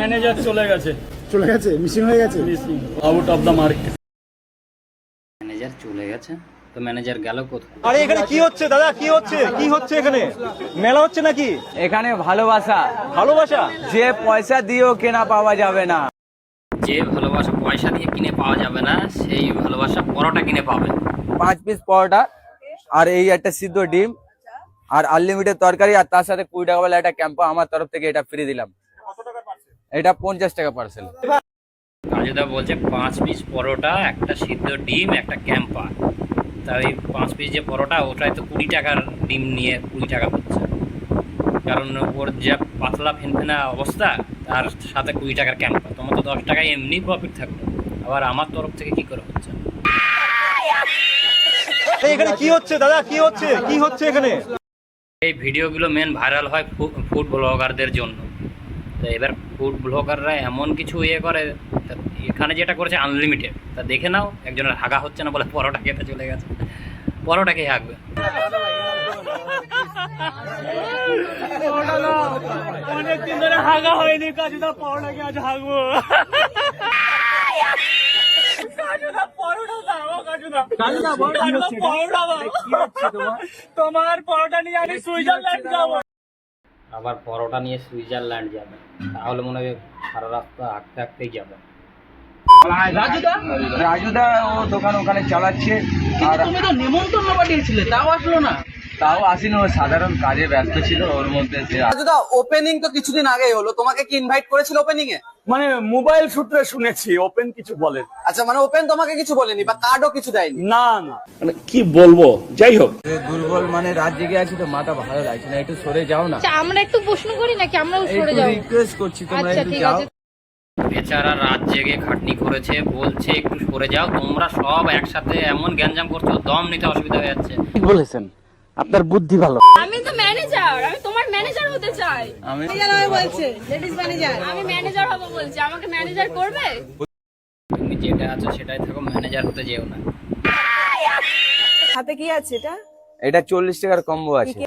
Manager চলে গেছে, missing হয়ে গেছে। Out of the market. Manager চলে গেছে, তো ম্যানেজার গেল কোথায়? আরে এখানে কি হচ্ছে দাদা? কি হচ্ছে এখানে? মেলা হচ্ছে নাকি? এখানে ভালোবাসা ভালোবাসা যে পয়সা দিয়েও কেনা পাওয়া যাবে না। যে ভালোবাসা পয়সা দিয়ে কিনে পাওয়া যাবে না, সেই ভালোবাসা পরোটা কিনে পাবে। 5 পিস পরোটা আর এই একটা সিদ্ধ ডিম আর আনলিমিটেড তরকারি, আর তার সাথে 20 টাকা वाला একটা ক্যাম্পা আমার তরফ থেকে এটা ফ্রি দিলাম। এটা 50 টাকা পার্সেল। কাজুদা বলছে 5 পিস পরোটা, একটা সিদ্ধ ডিম, একটা ক্যাম্পা। তাই 5 পিস যে পরোটা ওটাই তো 20 টাকার ডিম নিয়ে 20 টাকা হচ্ছে, কারণ ওর যা পাতলা ফেনফেনা অবস্থা, তার সাথে 20 টাকার ক্যাম্পা। তোমার তো 10 টাকায় এমনি প্রফিট থাকলো, আবার আমার তরফ থেকে কি করে হচ্ছে? এখানে কি হচ্ছে দাদা? কি হচ্ছে এখানে? এই ভিডিওগুলো মেন ভাইরাল হয় ফুড ব্লগারদের জন্য। তো এবার ফুড ব্লগাররা এমন কিছু করে, এখানে যেটা করেছে আনলিমিটেড, তা দেখে নাও। একজনের হাগা হচ্ছে না বলে পরোটা খেতে চলে গেছে, পরোটা খেয়ে হাগবে। অনেকদিন ধরে হাগা হয়নি, কাজুদা পরোটা খেয়ে আজ হাগবো। তোমার পরোটা নিয়ে আমি সুইজারল্যান্ড যাবো। আবার পরোটা নিয়ে সুইজারল্যান্ড যাবে, তাহলে মনে হয় সারা রাস্তা হাঁটতে হাঁটতেই যাবে। রাজুদা ও দোকান ওখানে চালাচ্ছে। আর তুমি তো নিমন্ত্রণ পাঠিয়েছিলে, তাও আসলো না। তাও আসেনি, ও সাধারণ কাজে ব্যস্ত ছিল, ওর মধ্যে রাজুদা ওপেনিং তো কিছুদিন আগেই হলো, তোমাকে কি ইনভাইট করেছিল ওপেনিং এ? মানে মোবাইল সূত্রে শুনেছি, ওপেন কিছু বলেন। আচ্ছা, মানে ওপেন তোমাকে কিছু বলেনি বা কার্ডও কিছু দেয়নি? না না, মানে কি বলবো, যাই হোক। দুর্বল মানে রাত জেগে আছি তো, মাথা ভালো লাগছে না, একটু সরে যাও না। আচ্ছা, আমরা একটু প্রশ্ন করি নাকি আমরাও সরে একটু যাব? রিকোয়েস্ট করছি তোমরা আচ্ছা একটু ঠিক যাও। আছে। বেচারা রাত জেগে খাটনি করেছে, বলছে একটু সরে যাও। তোমরা সব একসাথে এমন গ্যাঞ্জাম করছো, দম নিতে অসুবিধা হয়ে যাচ্ছে। ঠিক বলেছেন, আপনার বুদ্ধি ভালো। আমি তো ম্যানেজার, আমি তোমার ম্যানেজার হতে চাই। আমি বলছে লেডিস ম্যানেজার, আমি ম্যানেজার হব বলছি, আমাকে ম্যানেজার করবে? তুমি যেটা আছো সেটাই থাকো, ম্যানেজার হতে যেও না। হাতে কি আছে এটা? এটা 40 টাকার কম্বো আছে।